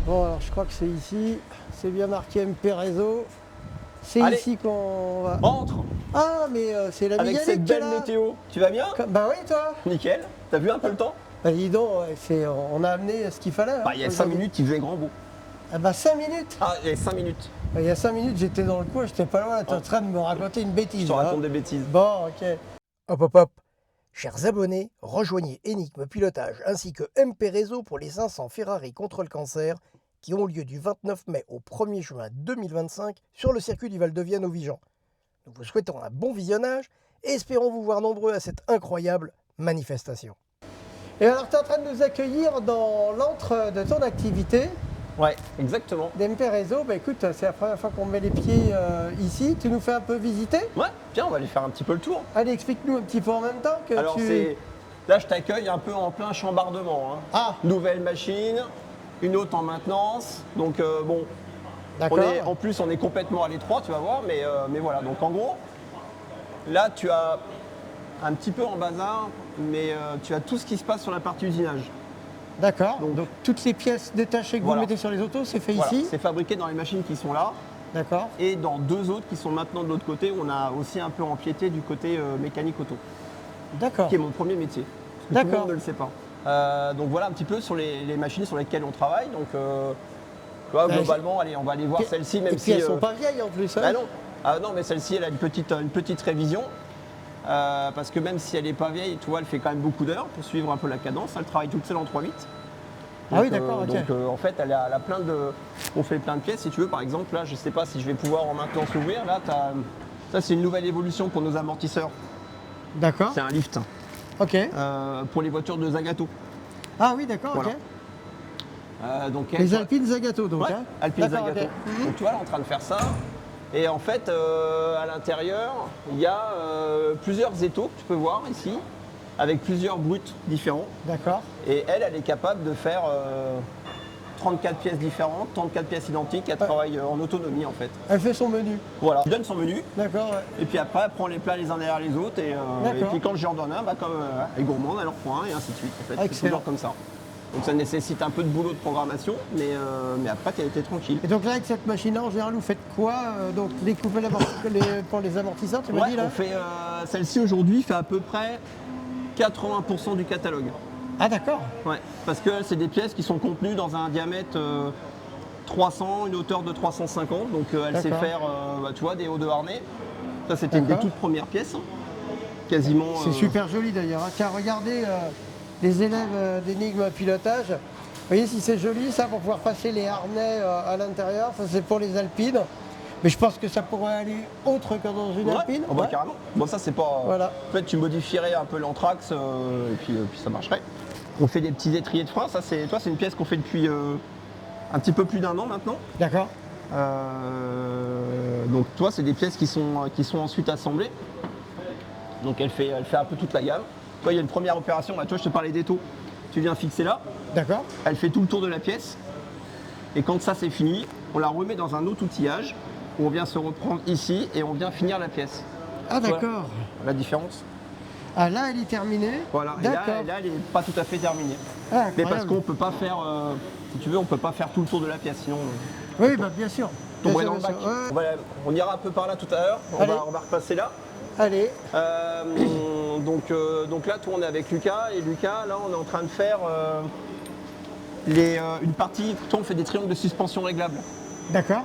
Bon, alors je crois que c'est ici. C'est bien marqué MP Réseau. C'est Allez. ici qu'on va. Entre Ah, mais c'est la avec Miguel cette qui est belle là. météo. Tu vas bien? Bah oui, toi. Nickel. T'as vu un peu le temps? Bah dis donc, on a amené ce qu'il fallait. Hein, Bah, il y a 5 minutes, il faisait grand beau. Ah bah 5 minutes. Ah, il y a 5 minutes. Bah, il y a 5 minutes, j'étais dans le coin, j'étais pas loin. T'es en train de me raconter une bêtise. Je te hein. raconte des bêtises. Bon, ok. Hop, hop, hop. Chers abonnés, rejoignez Énigme Pilotage ainsi que MP Réseau pour les 500 Ferrari contre le cancer qui ont lieu du 29 mai au 1er juin 2025 sur le circuit du Val de Vienne au Vigan. Nous vous souhaitons un bon visionnage et espérons vous voir nombreux à cette incroyable manifestation. Et alors, tu es en train de nous accueillir dans l'antre de ton activité Ouais, exactement. d'MP Réseau. Bah écoute, c'est la première fois qu'on met les pieds ici. Tu nous fais un peu visiter? Ouais, tiens, on va aller faire un petit peu le tour. Allez, explique-nous un petit peu en même temps que Alors, tu... là, je t'accueille un peu en plein chambardement. Hein. Ah, Nouvelle machine, une autre en maintenance. Donc, bon, d'accord. en plus, on est complètement à l'étroit, tu vas voir. Mais voilà, donc en gros, là, tu as un petit peu en bazar, mais tu as tout ce qui se passe sur la partie usinage. D'accord. Donc, toutes les pièces détachées que Voilà. vous mettez sur les autos, c'est fait Voilà, ici. c'est fabriqué dans les machines qui sont là. D'accord. Et dans deux autres qui sont maintenant de l'autre côté, on a aussi un peu empiété du côté mécanique auto, D'accord. qui est mon premier métier. Parce que tout le D'accord. monde ne le sait pas. Donc voilà un petit peu sur les machines sur lesquelles on travaille. Donc tu vois, globalement, allez, on va aller voir celle-ci, même Et puis si. elles sont pas vieilles en plus. Hein. Ah non, mais celle-ci, elle a une petite révision. Parce que même si elle n'est pas vieille, tu vois, elle fait quand même beaucoup d'heures pour suivre un peu la cadence. Elle travaille toute seule en 3/8. Ah oui, d'accord, ok. Donc en fait, elle a plein de. On fait plein de pièces. Si tu veux, par exemple, là, je ne sais pas si je vais pouvoir en maintenance l'ouvrir. Là, ça, c'est une nouvelle évolution pour nos amortisseurs. D'accord. C'est un lift Ok. pour les voitures de Zagato. Ah oui, d'accord, Voilà. ok. Donc, Les Alpines Zagato, donc. Ouais, Hein. Alpine D'accord, Zagato. ok. Donc tu vois, elle est en train de faire ça. Et en fait, à l'intérieur, il y a plusieurs étaux que tu peux voir ici, avec plusieurs brutes différents. D'accord. Et elle est capable de faire 34 pièces différentes, 34 pièces identiques. Elle travaille en autonomie en fait. Elle fait son menu. Voilà, je donne son menu. D'accord, ouais. Et puis après, elle prend les plats les uns derrière les autres. Et puis quand je lui en donne un, bah, comme elle est gourmande, elle en reprend un et ainsi de suite. En fait, c'est Excellent. toujours comme ça. Donc ça nécessite un peu de boulot de programmation, mais après, tu es tranquille. Et donc là, avec cette machine-là, en général, vous faites quoi donc découper pour les amortisseurs, tu m'as Ouais, dit là? on fait celle-ci aujourd'hui fait à peu près 80% du catalogue. Ah d'accord. Ouais, parce que c'est des pièces qui sont contenues dans un diamètre 300, une hauteur de 350, donc elle sait D'accord. faire, tu vois, des hauts de harnais. Ça, c'était une des D'accord. toutes premières pièces, quasiment. C'est super joli d'ailleurs. Hein. Car regardez les élèves d'énigmes pilotage. Vous voyez si c'est joli ça pour pouvoir passer les harnais à l'intérieur. Ça c'est pour les alpines. Mais je pense que ça pourrait aller autre que dans une Ouais, alpine. oh bah, Ouais. carrément. Bon, ça, c'est pas. Voilà. En fait, tu modifierais un peu l'anthrax et puis ça marcherait. On fait des petits étriers de frein. Ça, c'est une pièce qu'on fait depuis un petit peu plus d'un an maintenant. D'accord. Donc toi, c'est des pièces qui sont ensuite assemblées. Donc elle fait un peu toute la gamme. Toi, il y a une première opération, bah, toi je te parlais des taux. Tu viens fixer là, D'accord. elle fait tout le tour de la pièce. Et quand ça c'est fini, on la remet dans un autre outillage où on vient se reprendre ici et on vient finir la pièce. Ah Voilà. d'accord. La différence. Ah là elle est terminée. Voilà. Et D'accord. là, elle n'est pas tout à fait terminée. Ah, Mais parce incroyable. qu'on peut pas faire, si tu veux, on peut pas faire tout le tour de la pièce, sinon Oui, bah bien sûr. on Bien tomberait sûr, dans le bien bac. sûr. Ouais. On ira un peu par là tout à l'heure. Allez. On va repasser là. Allez. Donc là, toi, on est avec Lucas. Et Lucas, là, on est en train de faire une partie. Toi, on fait des triangles de suspension réglables. D'accord.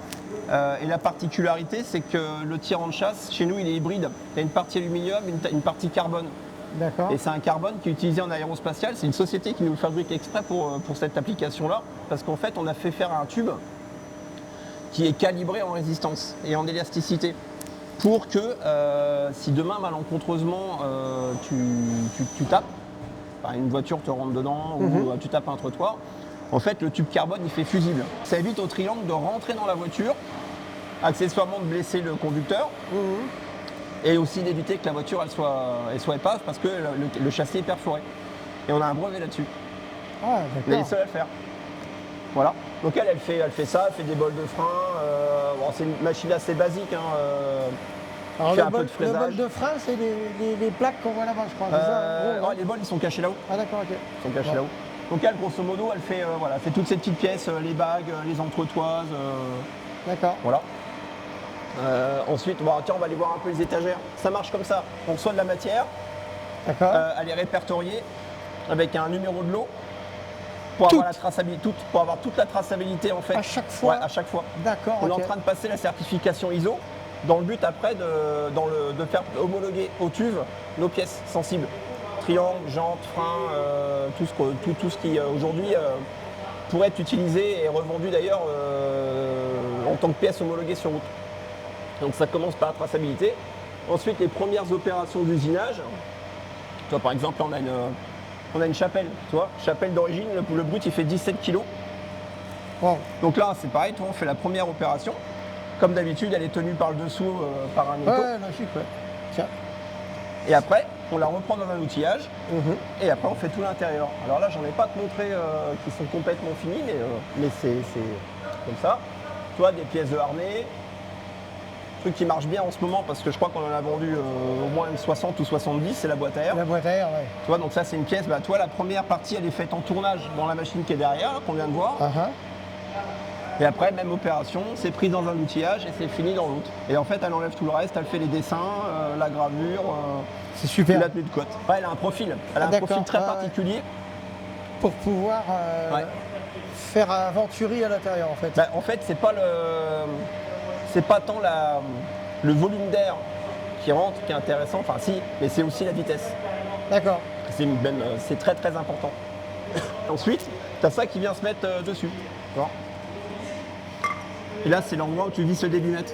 Et la particularité, c'est que le tirant de chasse, chez nous, il est hybride. Il y a une partie aluminium, une partie carbone. D'accord. Et c'est un carbone qui est utilisé en aérospatial. C'est une société qui nous le fabrique exprès pour cette application-là. Parce qu'en fait, on a fait faire un tube qui est calibré en résistance et en élasticité. Pour que si demain, malencontreusement, tu tapes, enfin, une voiture te rentre dedans ou tu tapes un trottoir, en fait, le tube carbone, il fait fusible. Ça évite au triangle de rentrer dans la voiture, accessoirement de blesser le conducteur, et aussi d'éviter que la voiture elle soit épave parce que le châssis est perforé. Et on a un brevet là-dessus. Ah On est les d'accord. seuls à le faire. Voilà. Donc elle fait ça, elle fait des bols de frein. Bon, c'est une machine assez basique. Alors fait le un peu bol, de le fraisage. bol de frein, c'est les plaques qu'on voit là-bas, je crois. c'est ça, en gros, Non, hein. les bols ils sont cachés là-haut. Ah d'accord, ok. Ils sont cachés Ouais. là-haut. Donc elle, grosso modo, elle fait, voilà, elle fait toutes ces petites pièces, les bagues, les entretoises, D'accord. voilà. Ensuite, bon, tiens, on va aller voir un peu les étagères. Ça marche comme ça. On reçoit de la matière, D'accord. elle est répertoriée avec un numéro de lot pour avoir, pour avoir toute la traçabilité en fait. À chaque fois. Ouais, à chaque fois. D'accord. On est ok. en train de passer la certification ISO dans le but après de faire homologuer au TÜV nos pièces sensibles. Triangle, jantes, freins, tout ce qui aujourd'hui pourrait être utilisé et revendu d'ailleurs en tant que pièce homologuée sur route. Donc ça commence par la traçabilité. Ensuite, les premières opérations d'usinage. Tu vois, par exemple, là, on a une chapelle, tu vois, chapelle d'origine, le brut il fait 17 kg. Wow. Donc là, c'est pareil, on fait la première opération. Comme d'habitude, elle est tenue par le dessous par un étau. Ouais, logique, ouais. Tiens. Et après, on la reprend dans un outillage. Mhm. Et après, on fait tout l'intérieur. Alors là, j'en ai pas te montré qui sont complètement finis, mais c'est comme ça. Tu vois, des pièces de harnais. Truc qui marche bien en ce moment parce que je crois qu'on en a vendu au moins une 60 ou 70, c'est la boîte à air. La boîte à air, ouais. Tu vois, donc ça, c'est une pièce. Bah, toi, la première partie, elle est faite en tournage dans la machine qui est derrière, là, qu'on vient de voir. Et après, même opération, c'est pris dans un outillage et c'est fini dans l'autre. Et en fait, elle enlève tout le reste, elle fait les dessins, la gravure, C'est et super. la tenue de côte. Ouais, elle a un profil. Elle a un D'accord, profil très ouais, ouais. particulier. Pour pouvoir Ouais. faire aventurer à l'intérieur, en fait. Bah, en fait, c'est pas tant le volume d'air qui rentre qui est intéressant, enfin si, mais c'est aussi la vitesse. D'accord. C'est très très important. Ensuite, tu as ça qui vient se mettre dessus. Tu vois. Et là, c'est l'endroit où tu visses le débitmètre.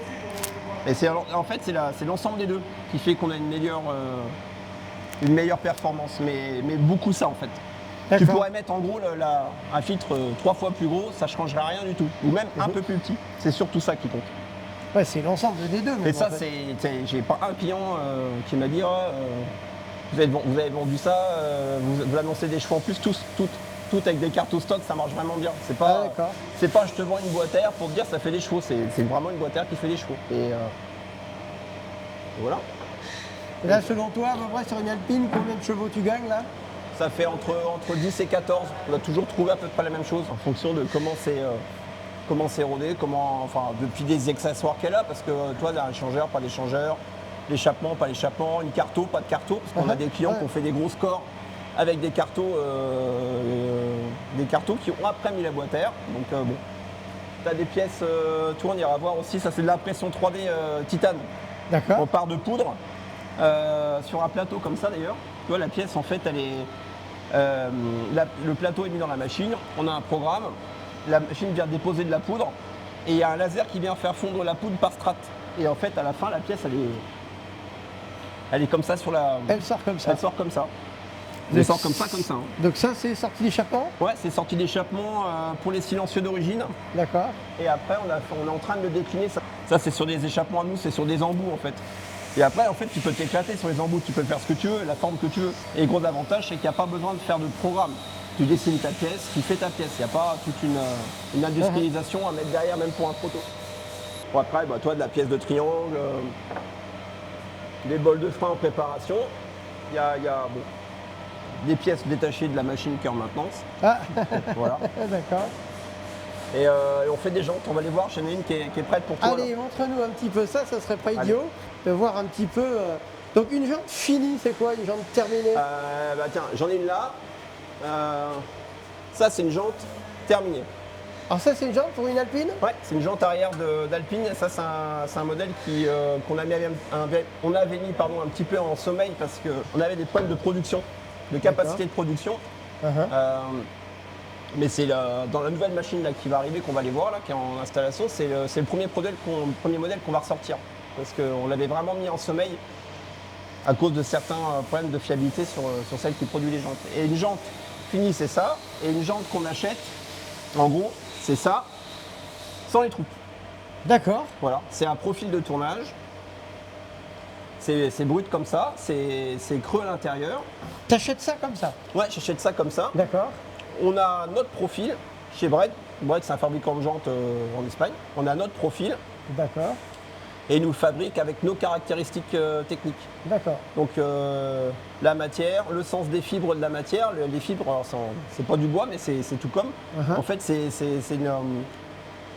Et en fait, c'est l'ensemble des deux qui fait qu'on a une meilleure performance, mais beaucoup ça en fait. Tu D'accord. pourrais mettre en gros un filtre 3 fois plus gros, ça ne changerait rien du tout. Ou même un peu plus petit. C'est surtout ça qui compte. Ouais, c'est l'ensemble des deux. Et même, ça, en fait. j'ai pas un client qui m'a dit vous avez vendu ça, vous annoncez des chevaux en plus, tout avec des cartes au stock, ça marche vraiment bien. C'est Ah, pas, d'accord. c'est pas je te vends une boîte à air pour te dire ça fait des chevaux, c'est vraiment une boîte à air qui fait des chevaux. Et voilà. Et là, selon toi, à peu près sur une Alpine, combien de chevaux tu gagnes là? Ça fait entre 10 et 14. On a toujours trouvé à peu près la même chose en fonction de comment c'est rodé, depuis des accessoires qu'elle a, parce que toi, un échangeur, pas d'échangeur, l'échappement, pas l'échappement, une carto, pas de carto, parce qu'on a des clients Ouais. qui ont fait des gros scores avec des cartos qui ont après mis la boîte à air. Donc bon, tu as des pièces, tout on ira voir aussi, ça c'est de l'impression 3D titane. D'accord. On part de poudre sur un plateau comme ça d'ailleurs. Tu vois, la pièce en fait, elle est, le plateau est mis dans la machine, on a un programme, la machine vient déposer de la poudre et il y a un laser qui vient faire fondre la poudre par strate. Et en fait, à la fin, la pièce, elle est comme ça sur la. Elle sort comme ça. Elle sort comme ça. Elle sort comme ça, hein. Donc ça, c'est sorti d'échappement? Ouais, c'est sorti d'échappement pour les silencieux d'origine. D'accord. Et après, on est en train de le décliner. Ça, c'est sur des échappements à nous, c'est sur des embouts en fait. Et après, en fait, tu peux t'éclater sur les embouts, tu peux faire ce que tu veux, la forme que tu veux. Et le gros avantage, c'est qu'il n'y a pas besoin de faire de programme. Tu dessines ta pièce, tu fais ta pièce. Il n'y a pas toute une industrialisation à mettre derrière, même pour un proto. Bon, après, bah, toi, de la pièce de triangle, des bols de frein en préparation. Il y a bon, des pièces détachées de la machine qui est en maintenance. Ah, Voilà. d'accord. Et on fait des jantes, on va les voir, j'en ai une qui est prête pour toi. Allez, là. montre-nous un petit peu ça serait pas Allez. idiot de voir un petit peu. Donc une jante finie, c'est quoi? Une jante terminée? Bah tiens, j'en ai une là. Ça, c'est une jante terminée. Alors ça, c'est une jante pour une Alpine? Ouais, c'est une jante arrière d'Alpine. Ça, c'est un modèle qu'on avait mis un petit peu en sommeil parce qu'on avait des problèmes de production, de capacité de production. Mais c'est dans la nouvelle machine là, qui va arriver, qu'on va aller voir, là, qui est en installation, c'est le premier modèle qu'on va ressortir. Parce qu'on l'avait vraiment mis en sommeil à cause de certains problèmes de fiabilité sur celle qui produit les jantes. Et une jante finie, c'est ça. Et une jante qu'on achète, en gros, c'est ça, sans les trous. D'accord. Voilà, c'est un profil de tournage. C'est brut comme ça, c'est creux à l'intérieur. T'achètes ça comme ça? Ouais, j'achète ça comme ça. D'accord. On a notre profil chez Bred. Bred, c'est un fabricant de jantes en Espagne. On a notre profil. D'accord. et ils nous le fabriquent avec nos caractéristiques techniques. D'accord. Donc la matière, le sens des fibres de la matière, les fibres, alors c'est pas du bois mais c'est tout comme. En fait c'est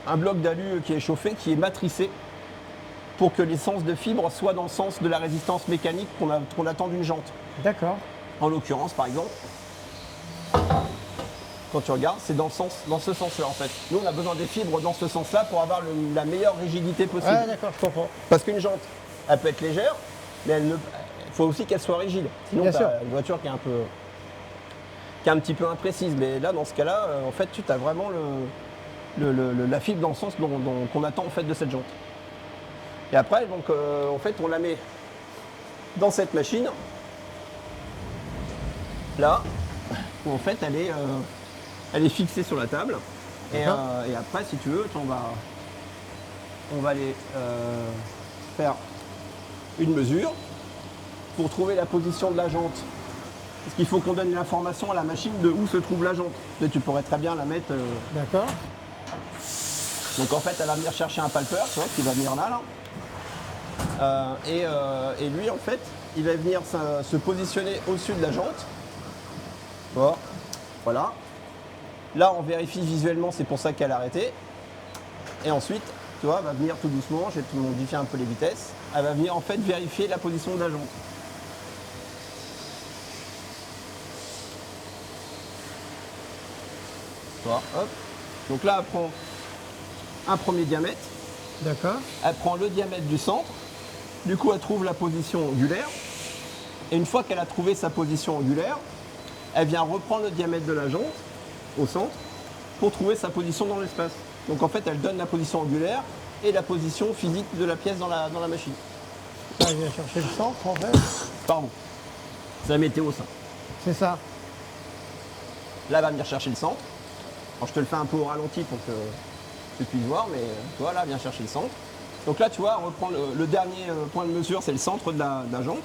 un bloc d'alu qui est chauffé, qui est matricé pour que l'essence de fibres soit dans le sens de la résistance mécanique qu'on attend d'une jante. D'accord. En l'occurrence par exemple, quand tu regardes, c'est dans ce sens-là en fait. Nous on a besoin des fibres dans ce sens-là pour avoir la meilleure rigidité possible. Ouais, d'accord, je comprends. Parce qu'une jante, elle peut être légère, mais il faut aussi qu'elle soit rigide. Sinon, tu as une voiture qui est un petit peu imprécise. Mais là, dans ce cas-là, en fait, tu as vraiment la fibre dans le sens qu'on attend en fait de cette jante. Et après, donc, en fait, on la met dans cette machine, là, où en fait, elle est fixée sur la table. Et après, si tu veux, on va aller faire une mesure pour trouver la position de la jante. Parce qu'il faut qu'on donne l'information à la machine de où se trouve la jante. Et tu pourrais très bien la mettre. D'accord. Donc en fait, elle va venir chercher un palpeur, tu vois, qui va venir là. Et lui, en fait, il va venir se positionner au-dessus de la jante. Bon, voilà. Là, on vérifie visuellement, c'est pour ça qu'elle a arrêté. Et ensuite, tu vois, elle va venir tout doucement, je vais te modifier un peu les vitesses. Elle va venir en fait vérifier la position de la jante. Tu vois, hop. Donc là, elle prend un premier diamètre. D'accord. Elle prend le diamètre du centre. Du coup, elle trouve la position angulaire. Et une fois qu'elle a trouvé sa position angulaire, elle vient reprendre le diamètre de la jante au centre pour trouver sa position dans l'espace. Donc en fait, elle donne la position angulaire et la position physique de la pièce dans la machine. Là, elle vient chercher le centre en fait. Pardon. C'est la météo ça. C'est ça. Là, elle va venir chercher le centre. Alors, je te le fais un peu au ralenti pour que tu puisses voir, mais tu vois, là, elle vient chercher le centre. Donc là, tu vois, on reprend le dernier point de mesure, c'est le centre de la jante.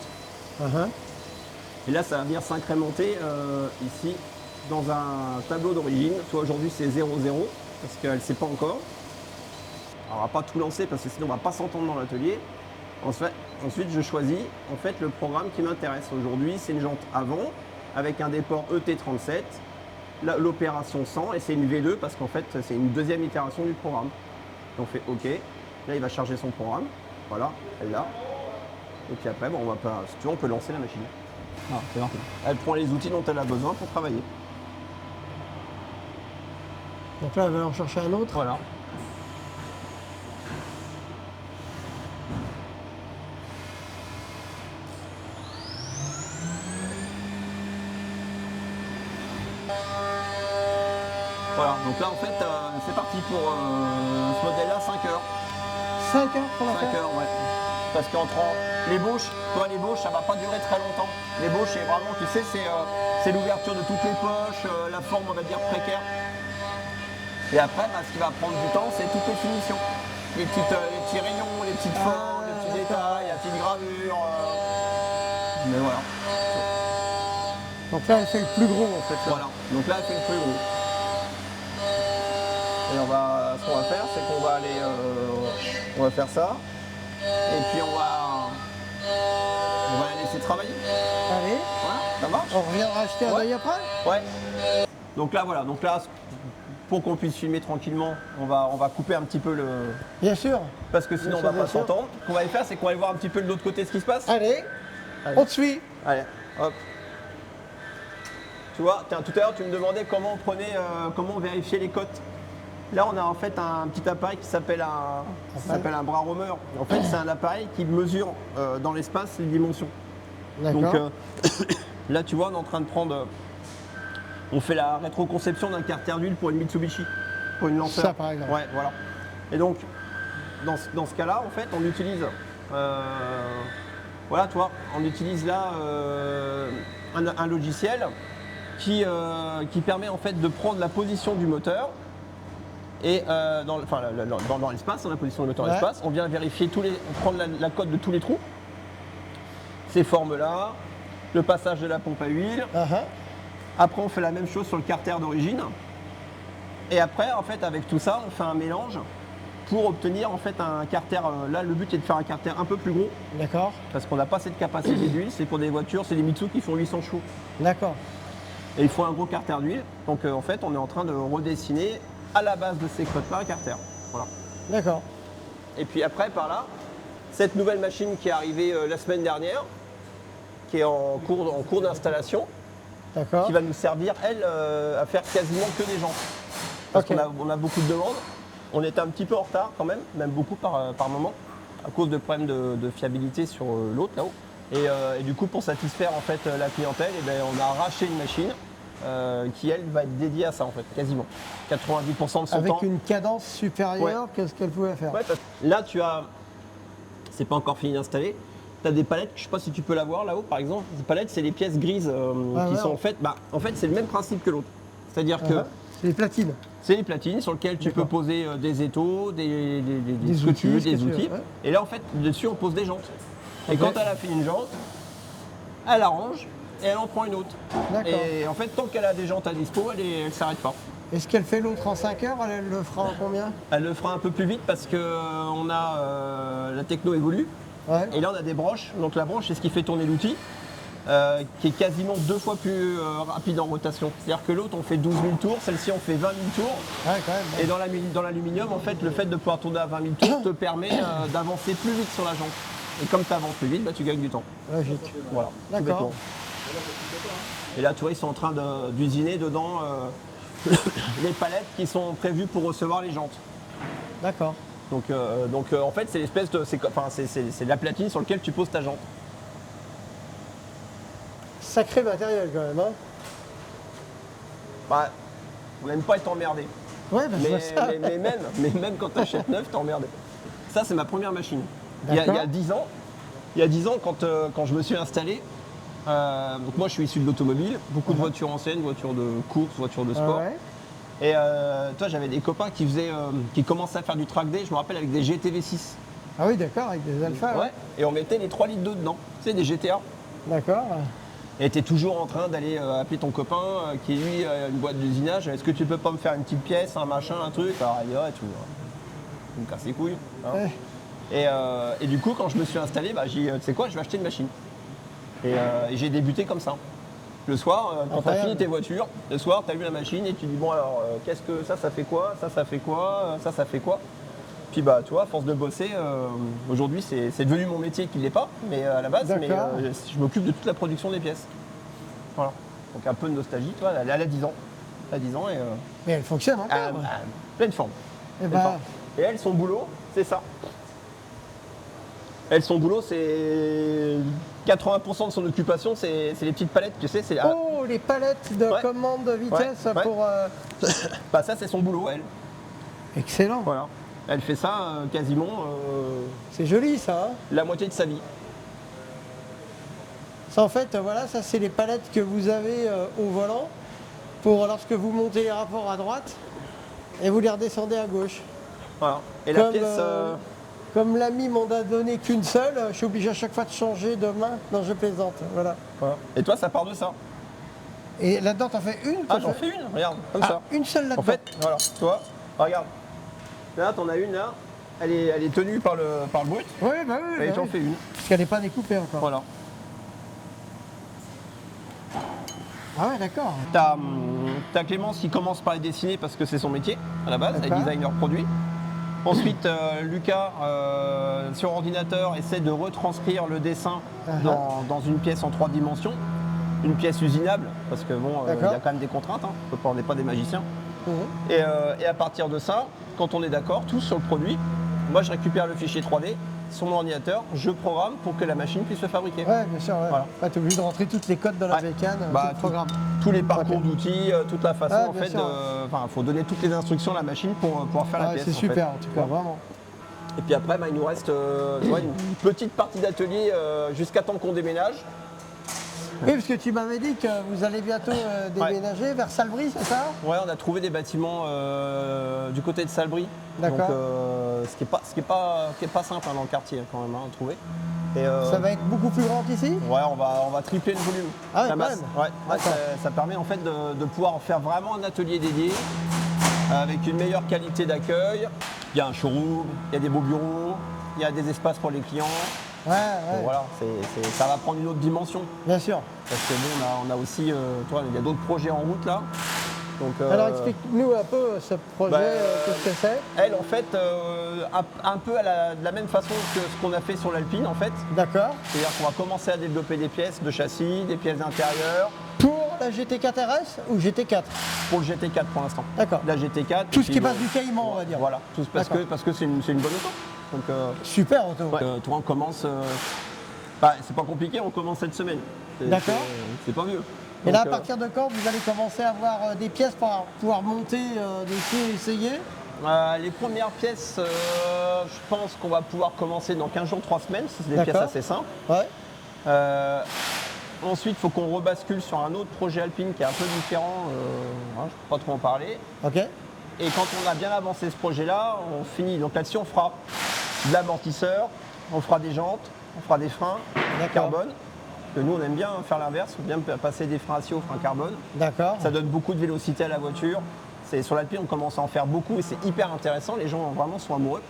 Et là, ça va venir s'incrémenter ici dans un tableau d'origine. Soit aujourd'hui, c'est 0,0 parce qu'elle ne sait pas encore. Alors, on ne va pas tout lancer parce que sinon, on ne va pas s'entendre dans l'atelier. Ensuite, je choisis en fait le programme qui m'intéresse. Aujourd'hui, c'est une jante avant avec un déport ET37, l'opération 100 et c'est une V2 parce qu'en fait, c'est une deuxième itération du programme. On fait OK. Là, il va charger son programme. Voilà, elle l'a. Et puis après, bon, si tu veux, on peut lancer la machine. Ah, c'est parti. Elle prend les outils dont elle a besoin pour travailler. Donc là, elle va en chercher un autre. Voilà. Voilà, donc là en fait c'est parti pour ce modèle-là 5 heures. 5 heures pour la 5 faire. heures, ouais. Parce qu'entre l'ébauche, ça va pas durer très longtemps. L'ébauche, c'est vraiment, tu sais, c'est l'ouverture de toutes les poches, la forme, on va dire, précaire. Et après, ce qui va prendre du temps, c'est toutes les finitions. Les petits rayons, les petites formes, les petits détails, la petite gravure. Mais voilà. Donc là, elle fait le plus gros en fait. Voilà. Donc là, elle fait le plus gros. Et ce qu'on va faire, c'est qu'on va aller, on va faire ça. Et puis on va la laisser travailler. Allez, Voilà, ça marche. on reviendra acheter un œil après. Ouais. Donc là, voilà. Donc là, pour qu'on puisse filmer tranquillement, on va couper un petit peu le. Bien sûr. Parce que sinon, on va pas s'entendre. Ce qu'on va aller faire, c'est qu'on va aller voir un petit peu de l'autre côté ce qui se passe. Allez, on te suit. Allez, hop. Tu vois, tout à l'heure, tu me demandais comment on vérifiait les cotes. Là, on a en fait un petit appareil qui s'appelle un bras roamer. En fait, c'est un appareil qui mesure dans l'espace les dimensions. Donc là, tu vois, on est en train de prendre. On fait la rétroconception d'un carter d'huile pour une Mitsubishi, pour une lanceur. Ça, par exemple. Ouais, voilà. Et donc, dans ce cas-là, en fait, on utilise. Voilà, tu vois, on utilise là un logiciel qui permet en fait de prendre la position du moteur. Et dans l'espace, dans la position du moteur l'espace, on vient vérifier prendre la cote de tous les trous, ces formes-là, le passage de la pompe à huile. Après, on fait la même chose sur le carter d'origine. Et après, en fait, avec tout ça, on fait un mélange pour obtenir en fait un carter. Là, le but est de faire un carter un peu plus gros D'accord. parce qu'on n'a pas cette capacité d'huile. C'est pour des voitures, c'est des Mitsubishi qui font 800 chevaux. D'accord. Et il faut un gros carter d'huile. Donc en fait, on est en train de redessiner à la base de ces crottes-là un carter. Voilà. D'accord. Et puis après, par là, cette nouvelle machine qui est arrivée la semaine dernière, qui est en cours d'installation, D'accord. qui va nous servir, elle, à faire quasiment que des jantes. Parce Ok. qu'on a beaucoup de demandes. On était un petit peu en retard quand même beaucoup par moment, à cause de problèmes de fiabilité sur l'autre là-haut. Et du coup, pour satisfaire en fait la clientèle, eh ben, on a racheté une machine qui, elle, va être dédiée à ça en fait, quasiment. 90% de son temps. Avec une cadence supérieure, qu'est-ce qu'elle pouvait faire? Ouais, là, tu as, c'est pas encore fini d'installer, tu as des palettes, je sais pas si tu peux la voir là-haut par exemple. Ces palettes, c'est les pièces grises qui sont en fait, c'est le même principe que l'autre. C'est-à-dire que C'est les platines. c'est les platines sur lesquelles tu peux poser des étaux, des ce que tu veux, des outils. ouais. Et là, en fait, dessus, on pose des jantes. Et Ok. quand elle a fait une jante, elle arrange et elle en prend une autre. D'accord. Et en fait, tant qu'elle a des jantes à dispo, elle ne s'arrête pas. Est-ce qu'elle fait l'autre en 5 heures? Elle le fera en combien? Elle le fera un peu plus vite parce que la techno évolue. Ouais. Et là, on a des broches. Donc la broche, c'est ce qui fait tourner l'outil, qui est quasiment 2 fois plus rapide en rotation. C'est-à-dire que l'autre, on fait 12 000 tours, celle-ci, on fait 20 000 tours. Ouais, quand même. Et dans l'aluminium, en fait, le fait de pouvoir tourner à 20 000 tours te permet d'avancer plus vite sur la jante. Et comme tu avances plus vite, bah, tu gagnes du temps. Logique. Voilà. tout D'accord. bêtement. Et là, tu vois, ils sont en train d'usiner dedans les palettes qui sont prévues pour recevoir les jantes. D'accord. Donc, en fait, c'est l'espèce de, c'est de la platine sur laquelle tu poses ta jante. Sacré matériel quand même, hein? Bah, on n'aime pas être emmerdé. Ouais, bah, je vois ça. Mais même quand tu achètes neuf, t'es emmerdé. Ça, c'est ma première machine. Il y D'accord. a 10 ans, quand je me suis installé, donc moi je suis issu de l'automobile, beaucoup de voitures anciennes, voitures de course, voitures de sport. Ouais. Et toi, j'avais des copains qui commençaient à faire du track day, je me rappelle, avec des GTV6. Ah oui, d'accord, avec des alphas. Ouais. Et on mettait les 3 litres d'eau dedans, tu sais, des GTA. D'accord. Et tu es toujours en train d'aller appeler ton copain qui lui a une boîte d'usinage. Est-ce que tu peux pas me faire une petite pièce, un machin, un truc? Alors il dit ouais, tout. Il me casse les couilles. Hein. Ouais. Et du coup, quand je me suis installé, bah, j'ai dit, tu sais quoi, je vais acheter une machine. Et j'ai débuté comme ça. Le soir, quand tu as Incroyable. fini tes voitures, le soir, tu as vu la machine et tu dis, bon alors, qu'est-ce que ça fait quoi? Ça fait quoi? Ça fait quoi? Puis bah, tu vois, à force de bosser, aujourd'hui, c'est devenu mon métier qui ne l'est pas, mais à la base, mais, D'accord. je m'occupe de toute la production des pièces. Voilà. Donc un peu de nostalgie, tu vois, elle a 10 ans. Elle a 10 ans et Mais elle fonctionne encore. pleine forme. Eh Pleine ben, forme. Et elle, son boulot, c'est ça. Elle, son boulot, c'est 80% de son occupation, c'est les petites palettes, tu sais. oh, les palettes de Ouais. commande de vitesse Ouais. pour. Bah, ça, c'est son boulot, elle. Excellent. Voilà. Elle fait ça quasiment C'est joli ça. Hein, la moitié de sa vie. ça en fait, voilà, ça c'est les palettes que vous avez au volant pour lorsque vous montez les rapports à droite et vous les redescendez à gauche. Voilà. Et la Comme, pièce. Comme l'ami m'en a donné qu'une seule, je suis obligé à chaque fois de changer de main. Non, je plaisante. Voilà. Voilà. Et toi, ça part de ça. Et là-dedans, t'en fais une? Ah, toi, j'en fais une, regarde, comme Ah, ça. une seule là-dedans. En fait, voilà, tu vois, regarde. Là, t'en as une là. Elle est tenue par le brut. Oui, bah oui. Et bah j'en oui. fais une. Parce qu'elle n'est pas découpée encore. Voilà. Ah ouais, d'accord. T'as Clémence qui commence par les dessiner parce que c'est son métier à la base, elle est D'accord. designer produit. Ensuite, Lucas, sur ordinateur, essaie de retranscrire le dessin dans une pièce en 3 dimensions. Une pièce usinable, parce que bon, il y D'accord. a quand même des contraintes, hein. On n'est pas des magiciens. Mhm. Et à partir de ça, quand on est d'accord, tous sur le produit, moi je récupère le fichier 3D sur mon ordinateur, je programme pour que la machine puisse se fabriquer. Ouais, bien sûr. Ouais. Voilà. Ouais, t'es obligé de rentrer toutes les codes dans la Ouais. bécane, Bah, tout le programme. Tous les parcours Ok. d'outils, toute la façon Ah, en bien fait sûr. Enfin, faut donner toutes les instructions à la machine pour pouvoir faire la Ouais, pièce. c'est en fait. super, en tout cas, vraiment. Et puis après, bah, il nous reste tu vois, une petite partie d'atelier jusqu'à temps qu'on déménage. Oui, parce que tu m'avais dit que vous allez bientôt déménager vers Salbris, c'est ça? Ouais, on a trouvé des bâtiments du côté de Salbris. D'accord. Donc, ce qui est pas simple hein, dans le quartier hein, quand même hein, à trouver. Et, Ça va être beaucoup plus grand ici? ouais, on va tripler le volume. Ah ouais, la quand masse. même. Ouais, D'accord. ça permet en fait de pouvoir faire vraiment un atelier dédié avec une meilleure qualité d'accueil, Il y a un showroom, il y a des beaux bureaux, il y a des espaces pour les clients. Ouais, Donc voilà, ça va prendre une autre dimension. bien sûr. Parce que nous, on a aussi, tu vois, il y a d'autres projets en route là. Donc, Alors explique-nous un peu ce projet, qu'est-ce que c'est? Elle, en fait, un peu de la même façon que ce qu'on a fait sur l'Alpine, en fait. D'accord. C'est-à-dire qu'on va commencer à développer des pièces de châssis, des pièces d'intérieur. Pour la GT4 RS ou GT4? Pour le GT4 pour l'instant. D'accord. La GT4. Tout ce qui passe du Caïman, on va dire. Voilà, parce que c'est une bonne auto. Donc, Super auto. toi, on commence. C'est pas compliqué, on commence cette semaine. D'accord. C'est pas vieux. Et là, à Donc, partir de quand vous allez commencer à avoir des pièces pour pouvoir monter dessus et essayer? les premières pièces, je pense qu'on va pouvoir commencer dans 15 jours, 3 semaines. C'est des pièces assez simples. Ouais. Ensuite, il faut qu'on rebascule sur un autre projet Alpine qui est un peu différent. Je ne peux pas trop en parler. Ok. Et quand on a bien avancé ce projet-là, on finit. Donc là-dessus, on fera de l'amortisseur, on fera des jantes, on fera des freins carbone. Que nous, on aime bien faire l'inverse, on aime bien passer des freins acier aux freins carbone. D'accord. Ça donne beaucoup de vélocité à la voiture. Sur l'Alpine, on commence à en faire beaucoup et c'est hyper intéressant. Les gens vraiment sont amoureux.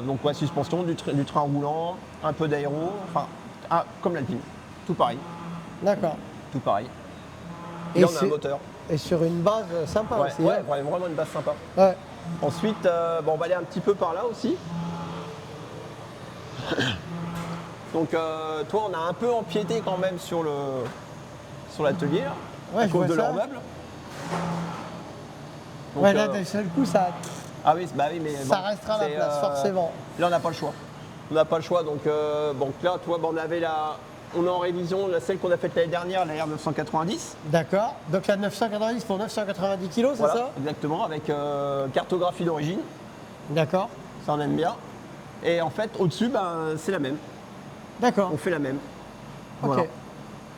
Donc, ouais, suspension, du train roulant, un peu d'aéro, enfin, comme l'Alpine. Tout pareil. D'accord. Tout pareil. Et Et là, on a un moteur. Et sur une base sympa Ouais, aussi. ouais, hein. vraiment une base sympa. Ouais. Ensuite, on va aller un petit peu par là aussi. Donc, toi, on a un peu empiété quand même sur l'atelier, là, Ouais, à je cause vois de ça. leurs meubles. Donc, Ouais, là, d'un seul coup, ça oui, mais ça restera à la place, forcément. Là, on n'a pas le choix. On n'a pas le choix. Donc là, toi, on est en révision, celle qu'on a faite l'année dernière, la R990. D'accord. Donc la 990 pour 990 kg, c'est Voilà, ça? exactement, avec cartographie d'origine. D'accord. Ça, on aime bien. Et en fait, au-dessus, c'est la même. D'accord. On fait la même. Ok. Voilà.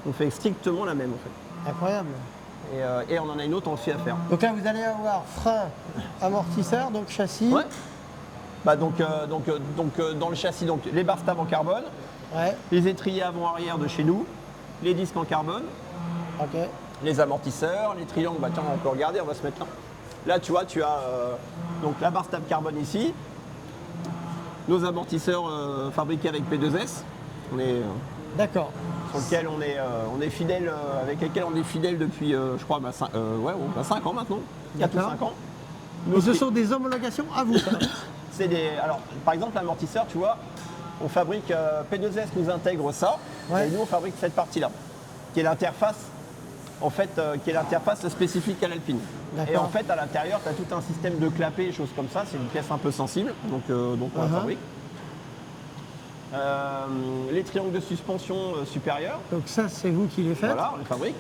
On fait strictement la même, en fait. Incroyable. Et on en a une autre, on le fait à faire. Donc là, vous allez avoir frein, amortisseur, donc châssis. Ouais. Dans le châssis, donc, les barres stables en carbone, Ouais. les étriers avant-arrière de chez nous, les disques en carbone, Ok. les amortisseurs, les triangles, tiens, on peut regarder, on va se mettre là. Là, tu vois, tu as donc la barre stable carbone ici, nos amortisseurs fabriqués avec P2S, D'accord. sur lequel on est fidèle, avec lesquels on est fidèle depuis, je crois, 5 ans maintenant, 4 ou D'accord. 5 ans. Et ce sont des homologations à vous, ça? Alors, par exemple, l'amortisseur, tu vois, on fabrique, P2S nous intègre ça, Ouais. et nous on fabrique cette partie-là, qui est l'interface, en fait, qui est l'interface spécifique à l'Alpine. D'accord. Et en fait, à l'intérieur, tu as tout un système de clapets et choses comme ça, c'est une pièce un peu sensible, donc on la fabrique. Les triangles de suspension supérieurs, Donc ça, c'est vous qui les faites? voilà, on les fabrique.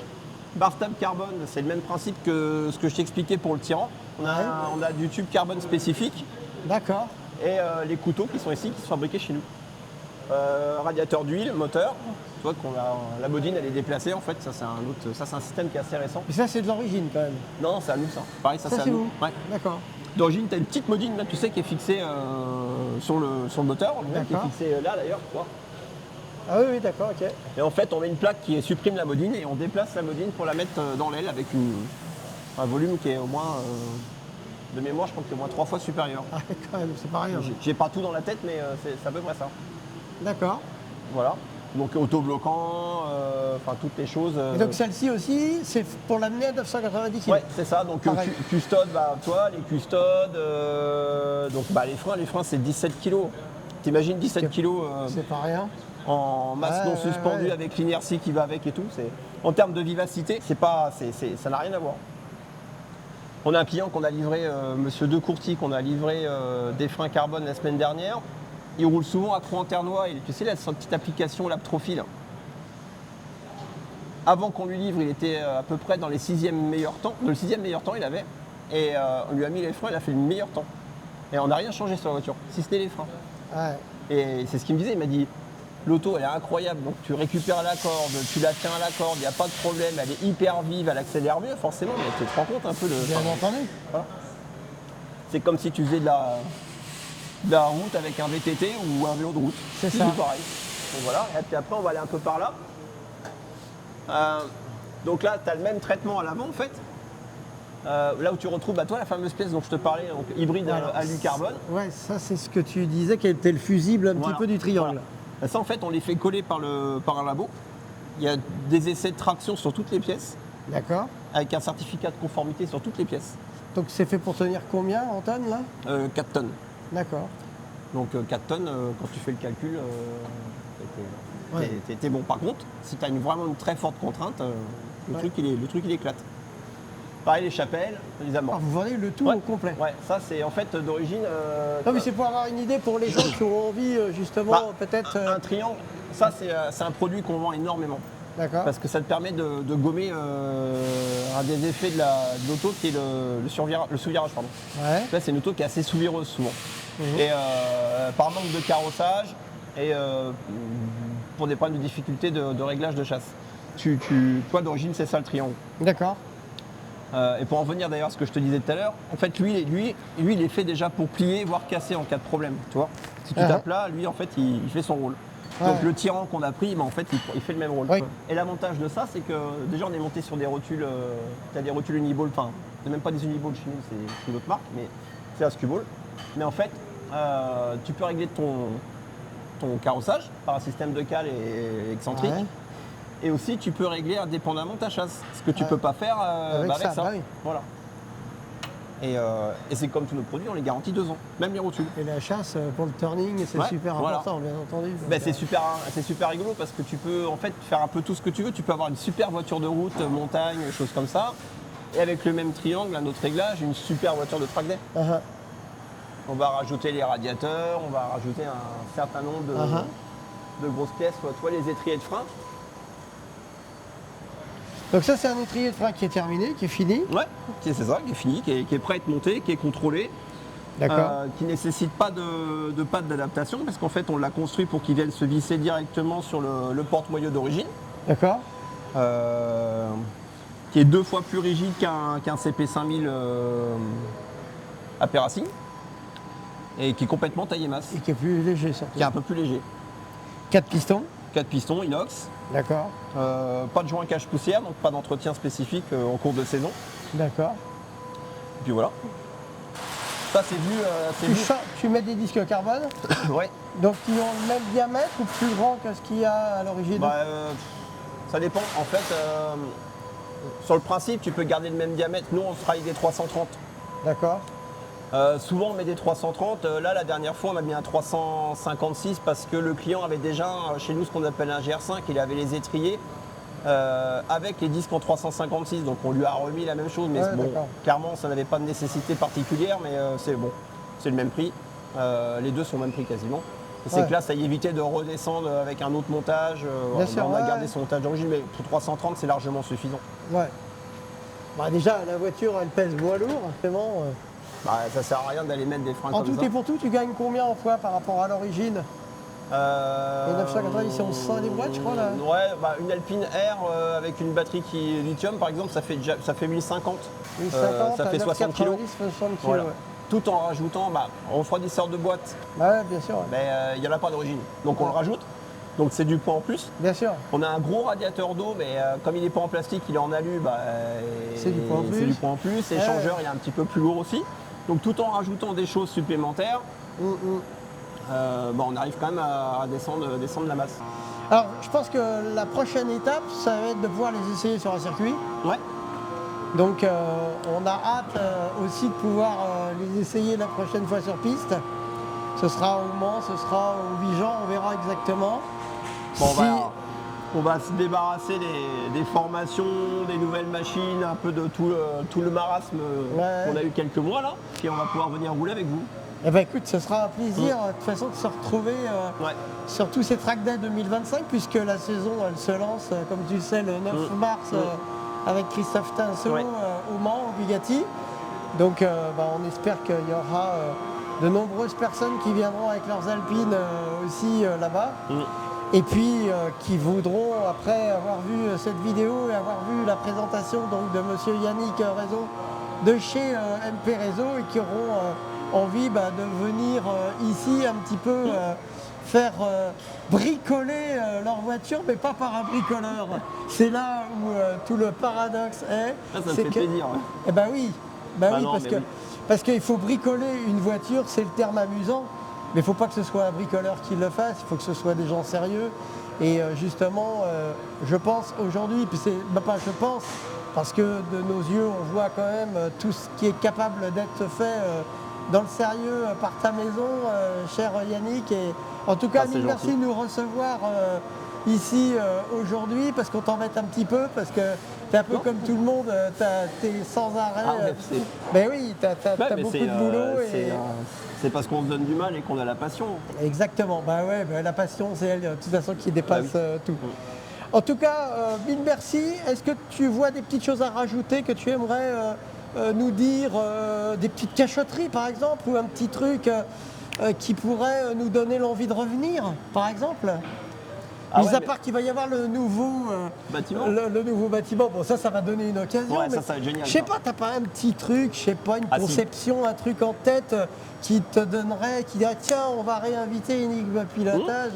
Barre stable carbone, c'est le même principe que ce que je t'ai expliqué pour le Tyran. On a du tube carbone spécifique D'accord. et les couteaux qui sont ici, qui sont fabriqués chez nous. Radiateur d'huile, moteur. Tu vois qu'on a la bodine, elle est déplacée en fait. Ça c'est un système qui est assez récent. Mais ça, c'est de l'origine quand même. Non, c'est à nous ça. Pareil, ça c'est à c'est nous. vous? Ouais. D'accord. D'origine, tu as une petite modine là, tu sais, qui est fixée sur le moteur, lui-même, qui est D'accord. fixée là d'ailleurs, tu vois. Ah oui, oui, d'accord, ok. Et en fait, on met une plaque qui supprime la modine et on déplace la modine pour la mettre dans l'aile avec un volume qui est au moins, de mémoire, je crois que c'est au moins 3 fois supérieur. Ah, quand même, c'est pas rien. J'ai pas tout dans la tête, mais c'est à peu près ça. D'accord. Voilà. Donc autobloquant, enfin toutes les choses. Et donc celle-ci aussi, c'est pour l'amener à 990 kg. Ouais, c'est ça. Donc Pareil. custode, toi, les custodes, donc les freins c'est 17 kg. T'imagines 17 kg C'est pas rien. en masse non suspendue avec l'inertie qui va avec et tout. En termes de vivacité, ça n'a rien à voir. On a un client qu'on a livré, Monsieur De Courty, qu'on a livré des freins carbone la semaine dernière. Il roule souvent à Croix-en-Ternois. Tu sais, là, sa petite application Laptrophy. Avant qu'on lui livre, il était à peu près dans les 6e meilleurs temps. Dans le 6e meilleur temps, il avait. Et on lui a mis les freins, il a fait le meilleur temps. Et on n'a rien changé sur la voiture, si ce n'est les freins. Ouais. Et c'est ce qu'il me disait. Il m'a dit, l'auto, elle est incroyable. Donc tu récupères la corde, tu la tiens à la corde, il n'y a pas de problème. Elle est hyper vive, elle accélère mieux, forcément. Mais tu te rends compte un peu de... Bien entendu. Voilà. C'est comme si tu faisais de la route avec un VTT ou un vélo de route. C'est ça. pareil. Donc voilà, et puis après on va aller un peu par là. Donc là, tu as le même traitement à l'avant en fait. là où tu retrouves toi la fameuse pièce dont je te parlais, donc hybride Voilà. alu-carbone. Ouais, ça c'est ce que tu disais, qui était le fusible un petit Voilà. peu du triangle. Voilà. Ça en fait on les fait coller par un labo. Il y a des essais de traction sur toutes les pièces, D'accord. avec un certificat de conformité sur toutes les pièces. Donc c'est fait pour tenir combien en tonnes là? 4 tonnes. D'accord. Donc 4 tonnes, quand tu fais le calcul, Ouais. t'es bon. Par contre, si tu as vraiment une très forte contrainte, le Ouais. truc il éclate. Pareil les chapelles, les Ah, amorts. vous vendez le tout Ouais. au complet. Ouais, ça c'est en fait d'origine. Non mais c'est pour avoir une idée pour les gens qui ont envie justement Bah, peut-être. un triangle, ça c'est un produit qu'on vend énormément. D'accord. Parce que ça te permet de gommer un des effets de l'auto qui est le sous-virage. Pardon. Ouais. Là, c'est une auto qui est assez sous-vireuse souvent. Mhm. Et par manque de carrossage et pour des problèmes de difficulté de réglage de chasse. Toi, d'origine, c'est ça le triangle. D'accord. Et pour en venir d'ailleurs à ce que je te disais tout à l'heure, en fait, lui, il est fait déjà pour plier, voire casser en cas de problème. Tu vois, si tu tapes là, lui, en fait, il fait son rôle. Ouais. Donc le tyran qu'on a pris, en fait, il fait le même rôle. Oui. Et l'avantage de ça, c'est que déjà, on est monté sur des rotules, tu as des rotules Uniball, enfin, c'est même pas des Uniball chez nous, c'est une autre marque, mais c'est Ascuball. Mais en fait, tu peux régler ton carrossage par un système de cale et excentrique. Ouais. Et aussi, tu peux régler indépendamment ta chasse, ce que tu Ouais. peux pas faire Avec ça, bah oui. Voilà. Et c'est comme tous nos produits, on les garantit 2 ans, même les rotules. Et la chasse pour le turning, c'est Ouais, super voilà. important, bien entendu. Donc, Ben, c'est super rigolo parce que tu peux en fait faire un peu tout ce que tu veux. Tu peux avoir une super voiture de route, montagne, choses comme ça. Et avec le même triangle, un autre réglage, une super voiture de track day. Ah, On va rajouter les radiateurs, on va rajouter un certain nombre de grosses pièces, toi les étriers de frein. Donc ça c'est un étrier de frein qui est terminé, qui est fini. Ouais, c'est ça, qui est fini, qui est prêt à être monté, qui est contrôlé. D'accord. Qui ne nécessite pas de patte d'adaptation parce qu'en fait on l'a construit pour qu'il vienne se visser directement sur le porte-moyeu d'origine, D'accord. qui est 2 fois plus rigide qu'un CP5000 AP Racing et qui est complètement taillé masse, Et qui est plus léger surtout. qui est un peu plus léger. 4 pistons. 4 pistons inox, D'accord. pas de joint cache-poussière, donc pas d'entretien spécifique en cours de saison. D'accord. Et puis voilà. Ça c'est vu. Tu mets des disques carbone, Ouais. donc qui ont le même diamètre ou plus grand que ce qu'il y a à l'origine. Bah, ça dépend. En fait, sur le principe, tu peux garder le même diamètre. Nous, on travaille des 330. D'accord. Souvent, on met des 330. Là, la dernière fois, on a mis un 356 parce que le client avait déjà chez nous ce qu'on appelle un GR5. Il avait les étriers avec les disques en 356. Donc, on lui a remis la même chose. Mais Ouais, bon, d'accord. clairement, ça n'avait pas de nécessité particulière. Mais c'est bon, c'est le même prix. Les deux sont le même prix quasiment. Et c'est Ouais. que là, ça évitait de redescendre avec un autre montage. Bien sûr, on a ouais, gardé ouais. son montage d'origine, mais pour 330, c'est largement suffisant. Ouais. Bah déjà, la voiture, elle pèse bois lourd, vraiment. Bah, ça sert à rien d'aller mettre des freins En comme tout ça. et pour tout, tu gagnes combien en fois par rapport à l'origine? Les 990, c'est en 100 des boîtes, je crois, là. Ouais, bah, une Alpine R avec une batterie qui est lithium, par exemple, ça fait 1050. 1050, ça fait 60 kg. 90, 60 kg, Voilà. ouais. Tout en rajoutant un refroidisseur de boîte, Ouais, bien sûr, ouais. mais il n'y en a pas d'origine. Donc on Ouais. le rajoute. Donc c'est du poids en plus. Bien sûr. On a un gros radiateur d'eau, mais comme il n'est pas en plastique, il est en alu, C'est du poids en plus. C'est du poids en plus. Ouais. L'échangeur, il est un petit peu plus lourd aussi. Donc tout en rajoutant des choses supplémentaires, on arrive quand même à descendre la masse. Alors, je pense que la prochaine étape, ça va être de pouvoir les essayer sur un circuit. Ouais. Donc, on a hâte aussi de pouvoir les essayer la prochaine fois sur piste. Ce sera au Mans, ce sera au Vigan, on verra exactement. Bon, Si- on va se débarrasser des formations, des nouvelles machines, un peu de tout le marasme Ouais. qu'on a eu quelques mois là, et on va pouvoir venir rouler avec vous. Eh ben écoute, ce sera un plaisir de toute façon de se retrouver Ouais. sur tous ces track days 2025 puisque la saison elle se lance comme tu le sais le 9 mars avec Christophe Tinceau Ouais. au Mans, au Bugatti. Donc on espère qu'il y aura de nombreuses personnes qui viendront avec leurs alpines aussi là-bas. Et puis qui voudront, après avoir vu cette vidéo et avoir vu la présentation donc, de monsieur Yannick Réseau de chez MP Réseau et qui auront envie de venir ici un petit peu faire bricoler leur voiture, mais pas par un bricoleur. C'est là où tout le paradoxe est. Ça me c'est fait que- plaisir. Ouais. Eh ben oui, ben Ah oui, non, parce mais que oui. parce qu'il faut bricoler une voiture, c'est le terme amusant, mais il ne faut pas que ce soit un bricoleur qui le fasse, il faut que ce soit des gens sérieux. Et justement, je pense aujourd'hui, puis c'est ben pas je pense, parce que de nos yeux, on voit quand même tout ce qui est capable d'être fait dans le sérieux par ta maison, cher Yannick. Et en tout cas, Ah, c'est mille merci gentil. de nous recevoir ici aujourd'hui, parce qu'on t'embête un petit peu, parce que tu es un peu Non. comme tout le monde, tu es sans arrêt. Ah, ouais, c'est- Ben oui, tu as, Ouais, mais beaucoup c'est, de boulot. c'est parce qu'on se donne du mal et qu'on a la passion. Exactement, bah ouais, bah la passion, c'est elle, de toute façon, qui dépasse Ah oui. tout. En tout cas, mille merci. Est-ce que tu vois des petites choses à rajouter que tu aimerais nous dire, des petites cachotteries par exemple, ou un petit truc qui pourrait nous donner l'envie de revenir, par exemple? Ah Mis ouais, à mais- part qu'il va y avoir le nouveau Bâtiment. le nouveau bâtiment, bon ça va donner une occasion. Ouais, mais ça va être génial, je sais ça. pas, t'as pas un petit truc, je sais pas, une Ah, si. conception, un truc en tête qui te donnerait, qui dirait tiens, on va réinviter Enigme Pilotage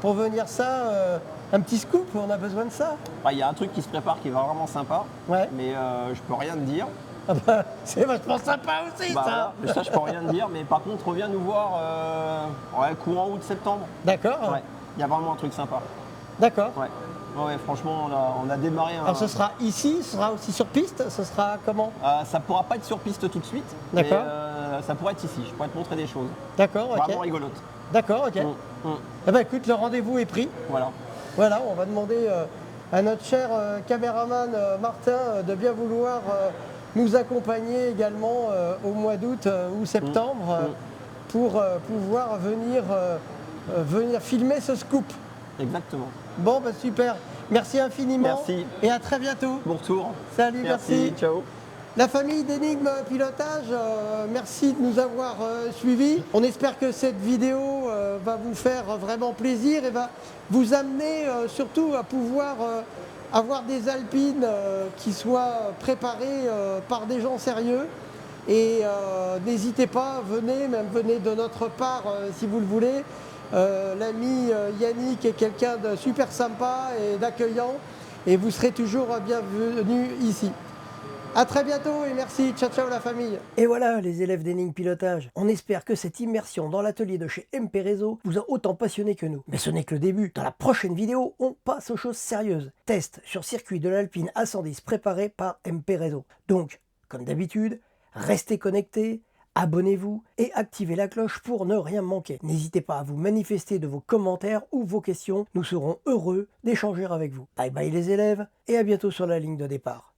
pour venir un petit scoop, on a besoin de ça. Ah, il y a un truc qui se prépare qui va vraiment sympa, Ouais. mais je peux rien te dire. Ah bah, c'est vachement sympa aussi Bah, ça. voilà. Ça, je peux rien te dire, mais par contre, reviens nous voir courant août-septembre. D'accord, Ouais, il y a vraiment un truc sympa. d'accord. Ouais, ouais, franchement, on a démarré un. Alors ce sera ici, ce sera aussi sur piste, ce sera comment? Ça pourra pas être sur piste tout de suite, D'accord. mais ça pourrait être ici. Je pourrais te montrer des choses D'accord, ok. vraiment rigolotes. D'accord, ok. Mm. Eh ben écoute, le rendez-vous est pris. Voilà. Voilà, on va demander à notre cher caméraman Martin de bien vouloir nous accompagner également au mois d'août ou septembre pour pouvoir venir filmer ce scoop. Exactement. Bon, bah super. Merci infiniment. Merci. Et à très bientôt. Bon retour. Salut, merci. Ciao. La famille d'Enigme Pilotage, merci de nous avoir suivis. On espère que cette vidéo va vous faire vraiment plaisir et va vous amener surtout à pouvoir avoir des alpines qui soient préparées par des gens sérieux. Et n'hésitez pas, venez de notre part si vous le voulez. L'ami Yannick est quelqu'un de super sympa et d'accueillant et vous serez toujours bienvenus ici. A très bientôt et merci, ciao ciao la famille. Et voilà les élèves d'Enigme Pilotage. On espère que cette immersion dans l'atelier de chez MP Réseau vous a autant passionné que nous. Mais ce n'est que le début. Dans la prochaine vidéo, on passe aux choses sérieuses. Test sur circuit de l'Alpine A110 préparé par MP Réseau. Donc, comme d'habitude, restez connectés, abonnez-vous et activez la cloche pour ne rien manquer. N'hésitez pas à vous manifester de vos commentaires ou vos questions. Nous serons heureux d'échanger avec vous. Bye bye les élèves et à bientôt sur la ligne de départ.